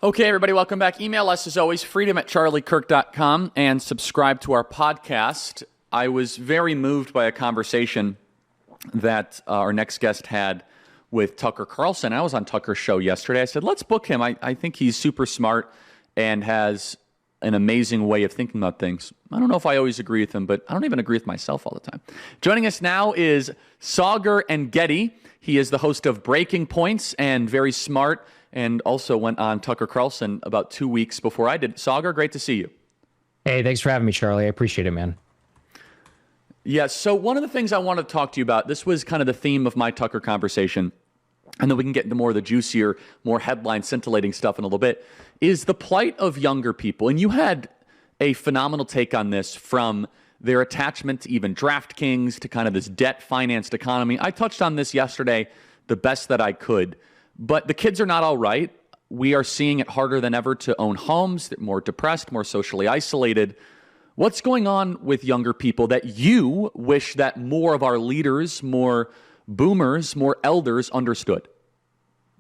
Okay, everybody, welcome back. Email us, as always, freedom@charliekirk.com, and subscribe to our podcast. I was very moved by a conversation that our next guest had with Tucker Carlson. I was on Tucker's show yesterday. I said, let's book him. I think he's super smart and has an amazing way of thinking about things. I don't know if I always agree with him, but I don't even agree with myself all the time. Joining us now is Saagar Engeti. He is the host of Breaking Points and very smart, and also went on Tucker Carlson about 2 weeks before I did. Saagar, great to see you. Hey, thanks for having me, Charlie. I appreciate it, man. Yeah, so one of the things I want to talk to you about, this was kind of the theme of my Tucker conversation, and then we can get into more of the juicier, more headline scintillating stuff in a little bit, is the plight of younger people. And you had a phenomenal take on this, from their attachment to even DraftKings to kind of this debt-financed economy. I touched on this yesterday the best that I could. But the kids are not all right. We are seeing it harder than ever to own homes. They're more depressed, more socially isolated. What's going on with younger people that you wish that more of our leaders, more boomers, more elders understood?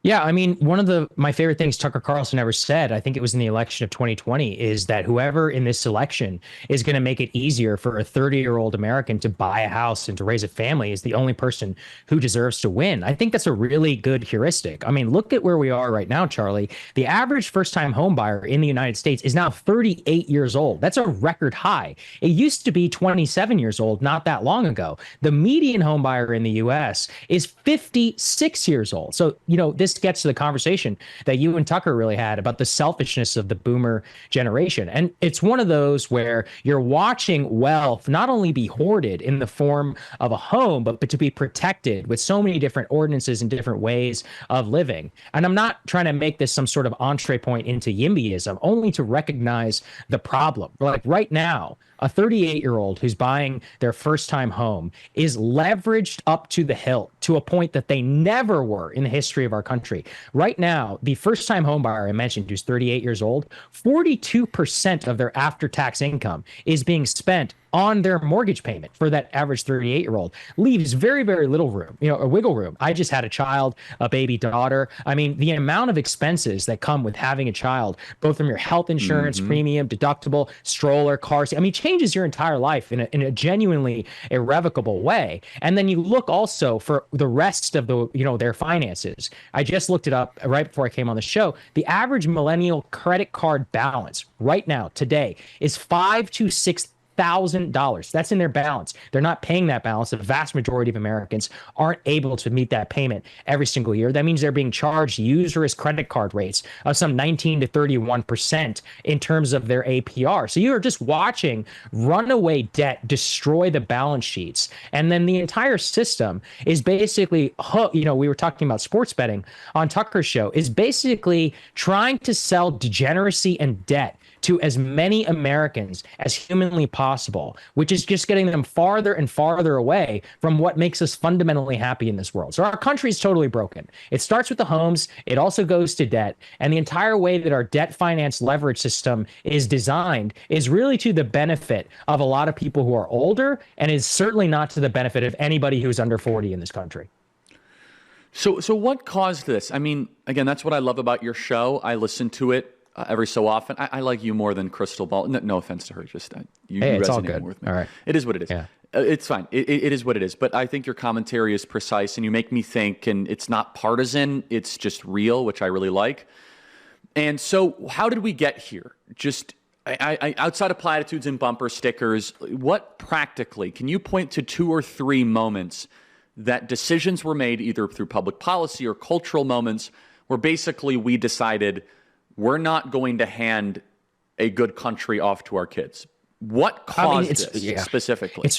Yeah, I mean, one of my favorite things Tucker Carlson ever said, I think it was in the election of 2020, is that whoever in this election is going to make it easier for a 30-year-old American to buy a house and to raise a family is the only person who deserves to win. I think that's a really good heuristic. I mean, look at where we are right now, Charlie. The average first-time home buyer in the United States is now 38 years old. That's a record high. It used to be 27 years old not that long ago. The median home buyer in the U.S. is 56 years old. So, this gets to the conversation that you and Tucker really had about the selfishness of the boomer generation. And it's one of those where you're watching wealth not only be hoarded in the form of a home, but to be protected with so many different ordinances and different ways of living. And I'm not trying to make this some sort of entree point into YIMBYism, only to recognize the problem. Like right now, a 38-year-old who's buying their first-time home is leveraged up to the hilt to a point that they never were in the history of our country. Right now, the first-time home buyer I mentioned, who's 38 years old, 42% of their after-tax income is being spent on their mortgage payment for that average 38-year-old. Leaves very, very little room, a wiggle room. I just had a child, a baby daughter. I mean, the amount of expenses that come with having a child, both from your health insurance, premium, deductible, stroller, car seat, changes your entire life in a genuinely irrevocable way. And then you look also for the rest of their finances. I just looked it up right before I came on the show. The average millennial credit card balance right now, today, is $5,000 to $6,000. That's in their balance. They're not paying that balance. The vast majority of Americans aren't able to meet that payment every single year. That means they're being charged usurious credit card rates of some 19 to 31% in terms of their APR. So you are just watching runaway debt destroy the balance sheets. And then the entire system is basically, we were talking about sports betting on Tucker's show, is basically trying to sell degeneracy and debt to as many Americans as humanly possible, which is just getting them farther and farther away from what makes us fundamentally happy in this world. So our country is totally broken. It starts with the homes. It also goes to debt. And the entire way that our debt finance leverage system is designed is really to the benefit of a lot of people who are older, and is certainly not to the benefit of anybody who's under 40 in this country. So what caused this? I mean, again, that's what I love about your show. I listen to it every so often. I like you more than Crystal Ball. No offense to her, just you it's resonate all good. more with me. All right. It is what it is. Yeah. It's fine. It is what it is. But I think your commentary is precise, and you make me think, and it's not partisan. It's just real, which I really like. And so how did we get here? Just outside of platitudes and bumper stickers, what practically, can you point to 2 or 3 moments that decisions were made either through public policy or cultural moments where basically we decided we're not going to hand a good country off to our kids? What caused this specifically?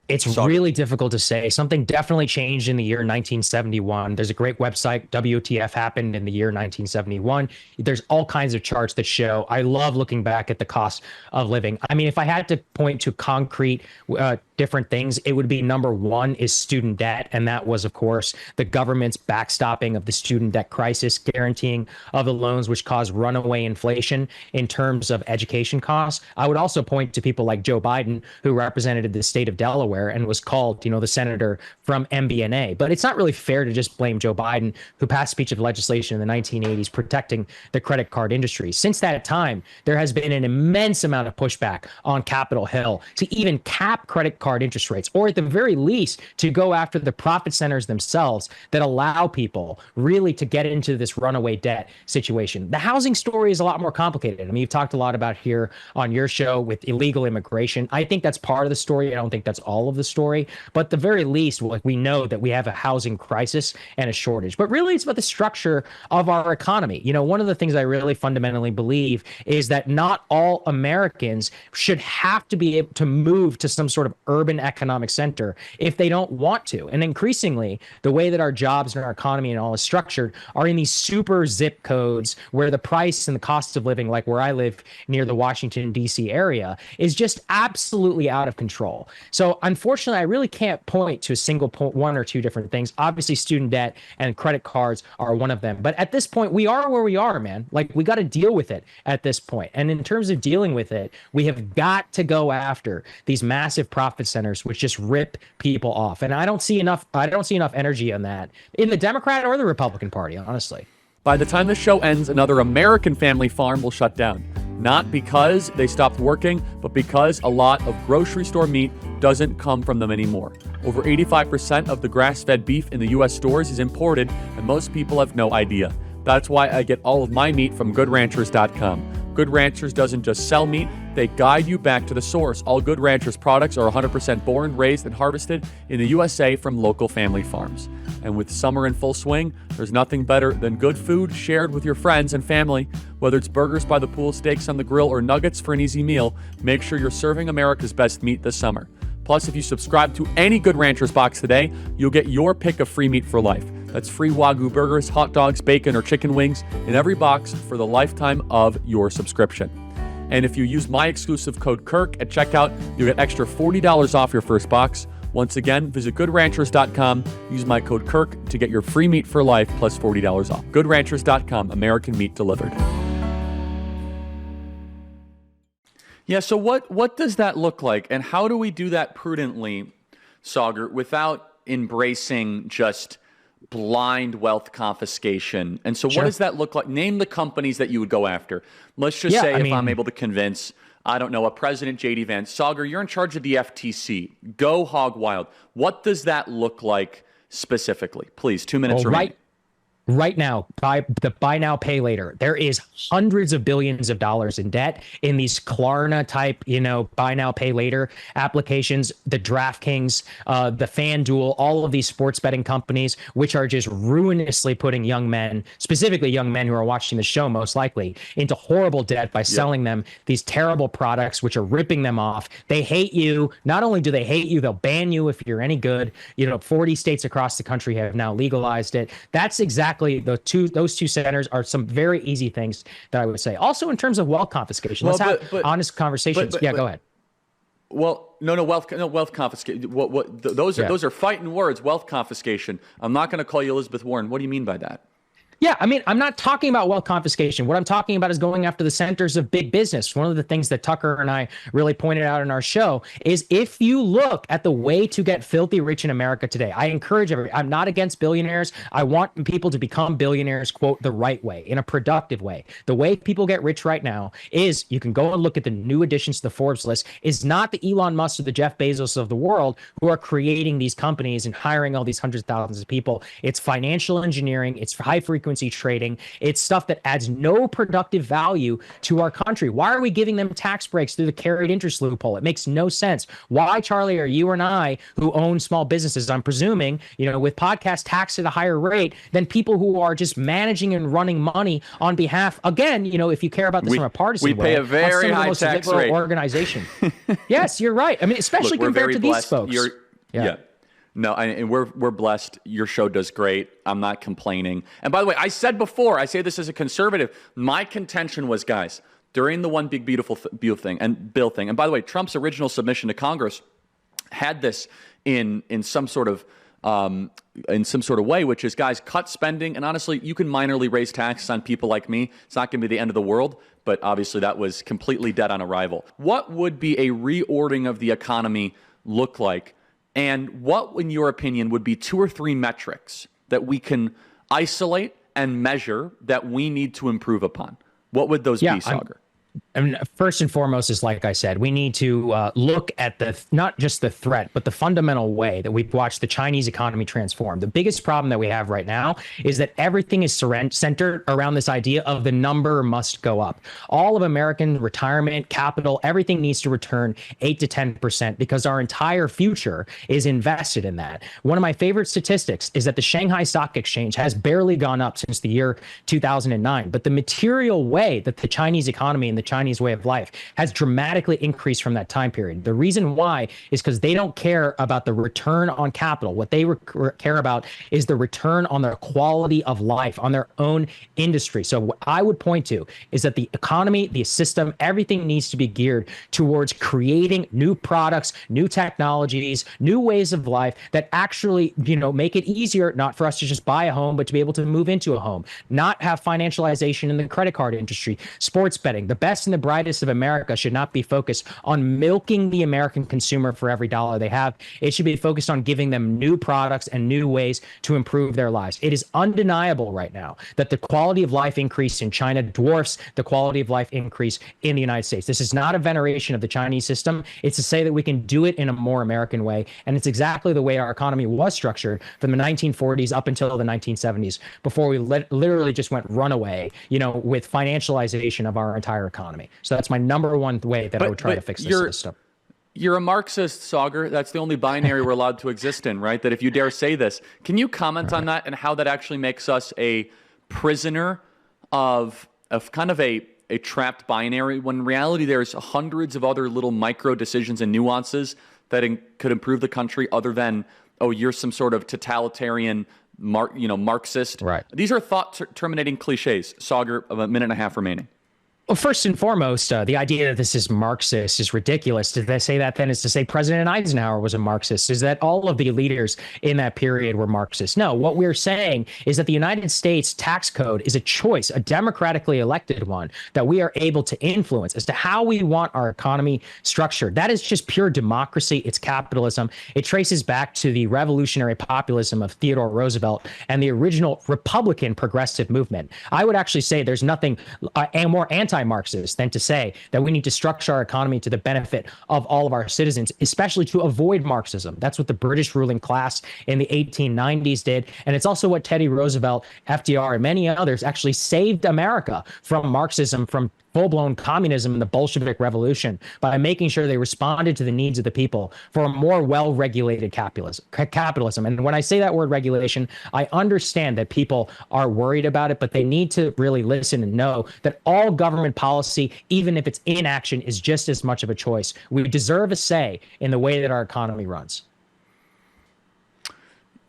It's really difficult to say. Something definitely changed in the year 1971. There's a great website, WTF happened in the year 1971. There's all kinds of charts that show. I love looking back at the cost of living. I mean, if I had to point to concrete different things, it would be number one is student debt. And that was, of course, the government's backstopping of the student debt crisis, guaranteeing of the loans, which caused runaway inflation in terms of education costs. I would also point to people like Joe Biden, who represented the state of Delaware and was called, the senator from MBNA. But it's not really fair to just blame Joe Biden, who passed a piece of legislation in the 1980s protecting the credit card industry. Since that time, there has been an immense amount of pushback on Capitol Hill to even cap credit card interest rates, or at the very least, to go after the profit centers themselves that allow people really to get into this runaway debt situation. The housing story is a lot more complicated. I mean, you've talked a lot about here on your show with illegal immigration. I think that's part of the story. I don't think that's all of the story. But at the very least, like, we know that we have a housing crisis and a shortage. But really, it's about the structure of our economy. One of the things I really fundamentally believe is that not all Americans should have to be able to move to some sort of urban economic center if they don't want to. And increasingly, the way that our jobs and our economy and all is structured are in these super zip codes where the price and the cost of living, like where I live near the Washington, D.C. area, is just absolutely out of control. So unfortunately, I really can't point to a single point, one or two different things. Obviously, student debt and credit cards are one of them. But at this point, we are where we are, man. Like, we got to deal with it at this point. And in terms of dealing with it, we have got to go after these massive profit centers, which just rip people off. And I don't see enough energy on that in the Democrat or the Republican Party, honestly. By the time the show ends, another American family farm will shut down. Not because they stopped working, but because a lot of grocery store meat doesn't come from them anymore. Over 85% of the grass-fed beef in the U.S. stores is imported, and most people have no idea. That's why I get all of my meat from GoodRanchers.com. Good Ranchers doesn't just sell meat, they guide you back to the source. All Good Ranchers products are 100% born, raised, and harvested in the USA from local family farms. And with summer in full swing, there's nothing better than good food shared with your friends and family. Whether it's burgers by the pool, steaks on the grill, or nuggets for an easy meal, make sure you're serving America's best meat this summer. Plus, if you subscribe to any Good Ranchers box today, you'll get your pick of free meat for life. That's free Wagyu burgers, hot dogs, bacon, or chicken wings in every box for the lifetime of your subscription. And if you use my exclusive code KIRK at checkout, you'll get extra $40 off your first box. Once again, visit GoodRanchers.com, use my code KIRK to get your free meat for life plus $40 off. GoodRanchers.com, American meat delivered. Yeah, so what does that look like? And how do we do that prudently, Saagar, without embracing just blind wealth confiscation? And so what does that look like? Name the companies that you would go after. Let's just say I'm able to convince, I don't know, a President J.D. Vance. Saagar, you're in charge of the FTC. Go hog wild. What does that look like specifically? Please, 2 minutes remaining. Right now, buy now, pay later, there is hundreds of billions of dollars in debt in these Klarna type, buy now, pay later applications, the DraftKings, the FanDuel, all of these sports betting companies, which are just ruinously putting young men, specifically young men who are watching the show most likely, into horrible debt by selling them these terrible products, which are ripping them off. They hate you. Not only do they hate you, they'll ban you if you're any good. 40 states across the country have now legalized it. That's exactly those two centers are some very easy things that I would say. Also, in terms of wealth confiscation, let's have honest conversations. Go ahead. Well, wealth confiscation. Those are fighting words. Wealth confiscation. I'm not going to call you Elizabeth Warren. What do you mean by that? Yeah, I mean, I'm not talking about wealth confiscation. What I'm talking about is going after the centers of big business. One of the things that Tucker and I really pointed out in our show is if you look at the way to get filthy rich in America today, I encourage everybody. I'm not against billionaires. I want people to become billionaires, quote, the right way, in a productive way. The way people get rich right now is you can go and look at the new additions to the Forbes list is not the Elon Musk or the Jeff Bezos of the world who are creating these companies and hiring all these hundreds of thousands of people. It's financial engineering. It's high frequency trading. It's stuff that adds no productive value to our country. Why are we giving them tax breaks through the carried interest loophole? It makes no sense. Why, Charlie, are you and I, who own small businesses, I'm presuming, with podcasts taxed at a higher rate than people who are just managing and running money on behalf, again, if you care about this from a partisan way, we pay a very high tax rate organization. Yes, you're right. I mean, especially compared to these folks. No, and we're blessed. Your show does great. I'm not complaining. And by the way, I said before, I say this as a conservative, my contention was, guys, during the one big beautiful bill thing, and by the way, Trump's original submission to Congress had this in some sort of way, which is, guys, cut spending. And honestly, you can minorly raise taxes on people like me. It's not going to be the end of the world, but obviously that was completely dead on arrival. What would be a reordering of the economy look like? And what, in your opinion, would be 2 or 3 metrics that we can isolate and measure that we need to improve upon? What would those be, Saagar? I mean, first and foremost is, like I said, we need to look at not just the threat, but the fundamental way that we've watched the Chinese economy transform. The biggest problem that we have right now is that everything is centered around this idea of the number must go up. All of American retirement, capital, everything needs to return 8 to 10% because our entire future is invested in that. One of my favorite statistics is that the Shanghai Stock Exchange has barely gone up since the year 2009, but the material way that the Chinese economy and the Chinese way of life has dramatically increased from that time period. The reason why is because they don't care about the return on capital. What they care about is the return on their quality of life, on their own industry. So what I would point to is that the economy, the system, everything needs to be geared towards creating new products, new technologies, new ways of life that actually, make it easier, not for us to just buy a home, but to be able to move into a home, not have financialization in the credit card industry, sports betting. The best and the brightest of America should not be focused on milking the American consumer for every dollar they have. It should be focused on giving them new products and new ways to improve their lives. It is undeniable right now that the quality of life increase in China dwarfs the quality of life increase in the United States. This is not a veneration of the Chinese system. It's to say that we can do it in a more American way. And it's exactly the way our economy was structured from the 1940s up until the 1970s, before we literally just went runaway, with financialization of our entire economy. So that's my number one way that I would try to fix this system. You're a Marxist, Saagar. That's the only binary we're allowed to exist in, right? That if you dare say this. Can you comment on that and how that actually makes us a prisoner of kind of a trapped binary, when in reality there's hundreds of other little micro decisions and nuances that could improve the country, other than, oh, you're some sort of totalitarian Marxist. Right. These are thought-terminating cliches. Saagar, a minute and a half remaining. Well, first and foremost, the idea that this is Marxist is ridiculous. Did they say that then is to say President Eisenhower was a Marxist? Is that all of the leaders in that period were Marxists? No, what we're saying is that the United States tax code is a choice, a democratically elected one, that we are able to influence as to how we want our economy structured. That is just pure democracy. It's capitalism. It traces back to the revolutionary populism of Theodore Roosevelt and the original Republican progressive movement. I would actually say there's nothing more anti-Marxist than to say that we need to structure our economy to the benefit of all of our citizens, especially to avoid Marxism. That's what the British ruling class in the 1890s did. And it's also what Teddy Roosevelt, FDR, and many others actually saved America from Marxism, from full-blown communism and the Bolshevik Revolution, by making sure they responded to the needs of the people for a more well-regulated capitalism. And when I say that word regulation, I understand that people are worried about it, but they need to really listen and know that all government policy, even if it's inaction, is just as much of a choice. We deserve a say in the way that our economy runs.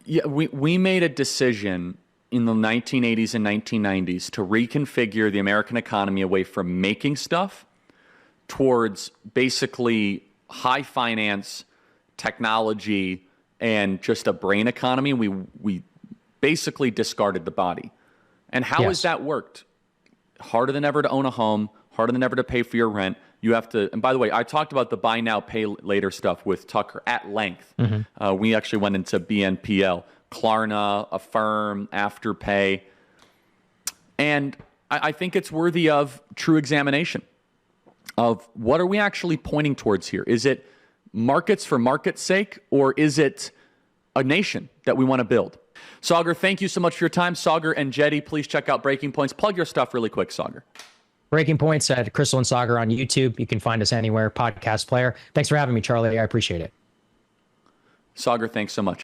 Yeah, we made a decision in the 1980s and 1990s to reconfigure the American economy away from making stuff towards basically high finance, technology, and just a brain economy. We basically discarded the body. And how has that worked? Harder than ever to own a home, harder than ever to pay for your rent. You have to, and by the way, I talked about the buy now, pay later stuff with Tucker at length. Mm-hmm. We actually went into BNPL. Klarna, Affirm, Afterpay. And I think it's worthy of true examination of what are we actually pointing towards here? Is it markets for market's sake, or is it a nation that we want to build? Saagar, thank you so much for your time. Saagar and Jetty, please check out Breaking Points. Plug your stuff really quick, Saagar. Breaking Points at Crystal and Saagar on YouTube. You can find us anywhere, podcast player. Thanks for having me, Charlie. I appreciate it. Saagar, thanks so much.